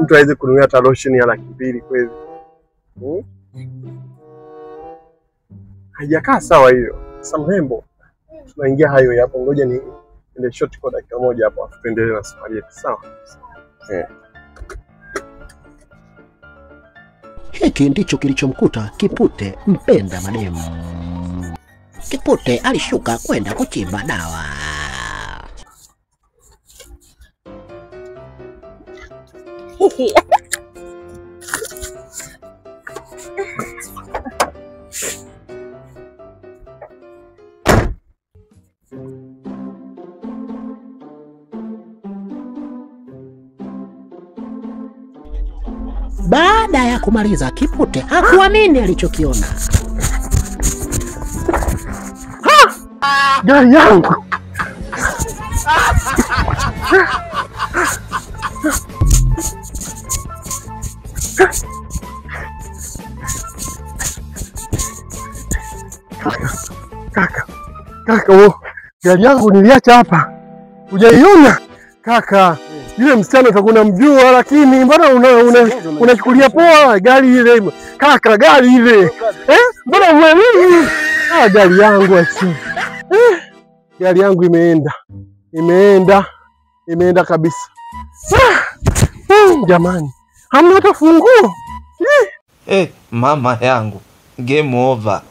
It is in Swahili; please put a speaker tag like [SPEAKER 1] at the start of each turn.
[SPEAKER 1] mtu aweze kununua hata lotion ya 200,000 kweli. Haijakaa sawa hiyo. Sasa mrembo, tunaingia hayo hapo, ngoja ni ile short kwa dakika moja hapo afu tuendelee na safari yetu, sawa?
[SPEAKER 2] Hiki ndicho kilichomkuta Kipute mpenda mademu. Kipute alishuka kwenda kuchimba dawa. Baada ya kumaliza, Kipute hakuamini alichokiona.
[SPEAKER 1] Gari yangu! Kaka, gari yangu niliacha hapa. Hujaiona? Kaka, yule msichana utakuwa mjua, lakini mbona unachukulia poa gari ile? Kaka, gari ile. Mbona umeamini? Gari yangu achi. Gari yangu imeenda kabisa. Jamani, hamna hata funguo.
[SPEAKER 3] Mama yangu, game over.